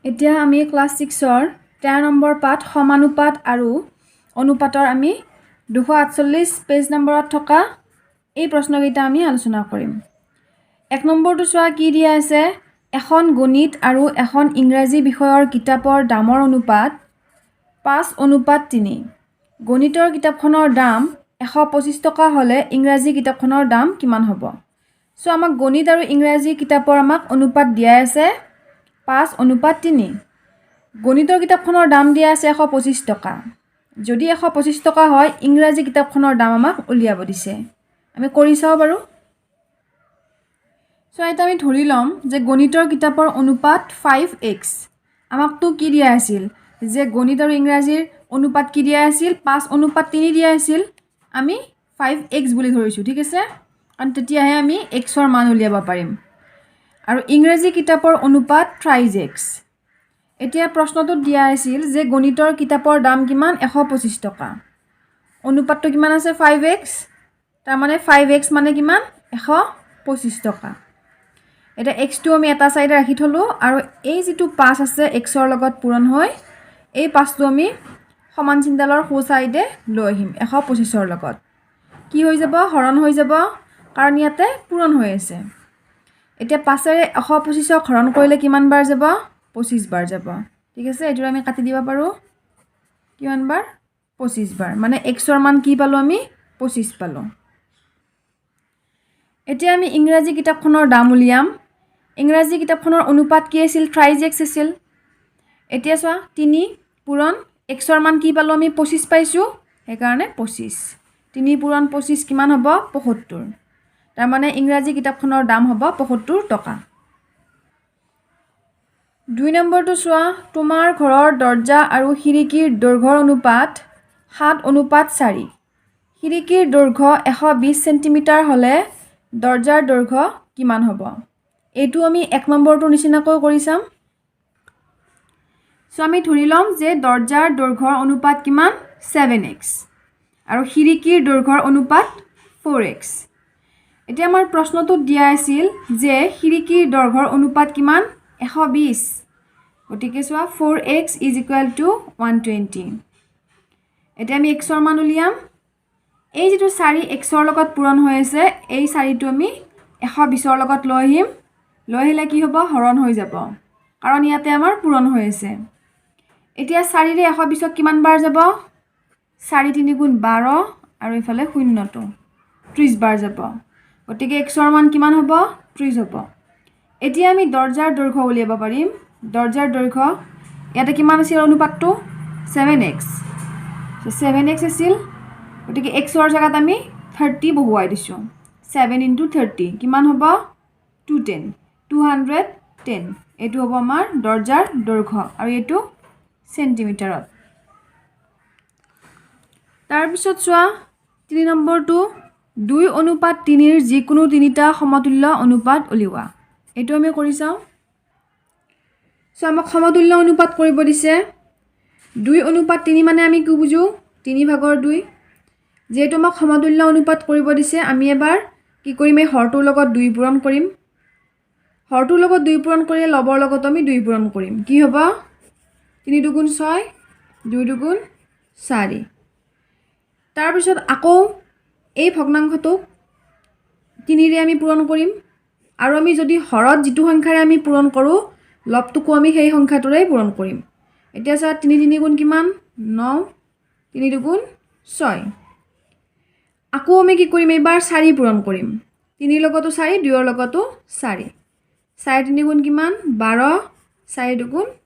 এতিয়া আমি class 6ৰ 13 number পাঠ সমানুপাত আৰু অনুপাতৰ আমি 248 পেজ নম্বৰত থকা এই প্ৰশ্নকেইটা আমি আলোচনা কৰিম। 1 নম্বৰটো চোৱা কি দিয়া আছে, এখন গণিত আৰু এখন ইংৰাজী বিষয়ৰ কিতাপৰ দামৰ অনুপাত 5:3। গণিতৰ কিতাপখনৰ দাম 125 টকা হ'লে ইংৰাজী কিতাপখনৰ দাম কিমান হ'ব? সো আমাক গণিত আৰু ইংৰাজী কিতাপৰ আমাক অনুপাত দিয়া আছে 5:3। গণিতৰ কিতাপখনৰ দাম দিয়া আছে 125 টকা। যদি 125 টকা হয় ইংৰাজী কিতাপখনৰ দাম আমাক উলিয়াব দিছে। আমি কৰি চাও বাৰু। সো এটা আমি ধৰি লম যে গণিতৰ কিতাপৰ অনুপাত 5x। আমাকতো কি দিয়া আছিল যে গণিত আৰু ইংৰাজীৰ অনুপাত কি দিয়া আছিল 5:3 দিয়া আছিল। আমি 5x বুলি ধৰিছো, ঠিক আছে? কাৰণ তেতিয়াহে আমি x ৰ মান উলিয়াব পাৰিম। আৰু ইংৰাজী কিতাপৰ অনুপাত 3x। এতিয়া প্ৰশ্নটোত দিয়া আছিল যে গণিতৰ কিতাপৰ দাম কিমান 125 টকা। অনুপাতটো কিমান আছে 5x, তাৰ মানে 5x মানে কিমান 125 টকা। এটা x টো আমি এটা সাইডে ৰাখি থলো আৰু এই যেটো 5 আছে x ৰ লগত পূৰণ হৈ এই 5 টো আমি সমান চিহ্নডালৰ সো সাইডে লৈ আহিম 125 ৰ লগত। কি হৈ যাব হৰণ হৈ যাব কাৰণ ইয়াতে পূৰণ হৈ আছে। এতিয়া 5 ৰে 125 ক হৰণ কৰিলে কিমান বাৰ যাব 25 বাৰ যাব, ঠিক আছে? এটো আমি কাটি দিব পাৰো কিমান বাৰ 25 বাৰ, মানে x ৰ মান কি পালো আমি 25 পালো। এতিয়া আমি ইংৰাজী কিতাপখনৰ দাম উলিয়াম। ইংৰাজী কিতাপখনৰ অনুপাত কি আছিল 3x আছিল। এতিয়া চোৱা 3 পূৰণ x ৰ মান কি পালো আমি 25 পাইছো, সেই কাৰণে 25। 3 পূৰণ 25 কিমান হ'ব 75। তাৰ মানে ইংৰাজী কিতাপখনৰ দাম হ'ব 75 টকা। 2 নম্বৰটো চোৱা, তোমাৰ ঘৰৰ দৰ্জা আৰু খিৰিকীৰ দৈৰ্ঘ্যৰ অনুপাত 7:4। খিৰিকীৰ দৈৰ্ঘ্য 120 সেন্টিমিটাৰ হ'লে দৰ্জাৰ দৈৰ্ঘ্য কিমান হ'ব? এইটো আমি 1 নম্বৰটো নিচিনাকৈ কৰি চাম। সো আমি ধৰি লম যে দৰ্জাৰ দৈৰ্ঘ্যৰ অনুপাত কিমান 7x আৰু খিৰিকীৰ দৈৰ্ঘ্যৰ অনুপাত 4x। এতিয়া আমাৰ প্ৰশ্নটোত দিয়া আছিল যে খিৰিকীৰ দৈৰ্ঘ্যৰ অনুপাত কিমান 120। গতিকে চোৱা 4x = 120। এতিয়া আমি x ৰ মান উলিয়াম। এই যেটো 4 x ৰ লগত পূৰণ হৈ আছে এই 4 টো আমি 120 ৰ লগত লৈ আহিম। লৈ আহিলে কি হ'ব হৰণ হৈ যাব কাৰণ ইয়াতে আমাৰ পূৰণ হৈ আছে। এতিয়া 4 ৰে 120 ক কিমান বাৰ যাব 4 × 3 = 12 আৰু ইফালে 0 টো 30 বাৰ যাব। গতিকে x ৰ মান কিমান হ'ব 30 হ'ব। এতিয়া আমি দৰ্জাৰ দৈৰ্ঘ্য উলিয়াব পাৰিম। দৰ্জাৰ দৈৰ্ঘ্য ইয়াতে কিমান আছিল অনুপাতটো 7x। সো 7x আছিল। গতিকে x ৰ জাগাত আমি 30 বহুৱাই দিছো। 7 × 30 কিমান হ'ব 210। 210 এটো হ'ব আমাৰ দৰ্জাৰ দৈৰ্ঘ্য আৰু এটো সেন্টিমিটাৰত। তাৰ পিছত চোৱা 3 নম্বৰটো 2:3 ৰ যিকোনো তিনিটা সমতুল্য অনুপাত উলিওৱা। এটো আমি কৰি চাও। সো আমাক সমতুল্য অনুপাত কৰিব দিছে। 2:3 মানে আমি কি বুজো 3/2। যেহেতু আমাক সমতুল্য অনুপাত কৰিব দিছে আমি এবাৰ কি কৰিম এই হৰটোৰ লগত 2 পূৰণ কৰিম। হৰটোৰ লগত 2 পূৰণ কৰিলে লবৰ লগত আমি 2 পূৰণ কৰিম। কি হ'ব 3 × 2 = 6, 2 × 2 = 4। তাৰ পিছত আকৌ এই ভগ্নাংশটোক 3 ৰে আমি পূৰণ কৰিম আৰু আমি যদি হৰত যেটো সংখ্যাৰে আমি পূৰণ কৰো লবটোকো আমি সেই সংখ্যাটোৰে পূৰণ কৰিম। এতিয়া চা 3 × 3 = কিমান 9, 3 × 2 = 6। আকৌ আমি কি কৰিম এবাৰ 4 পূৰণ কৰিম। 3 ৰ লগতো 4, 2 ৰ লগতো 4। 4 × 3 = কিমান 12, 4 × 2 =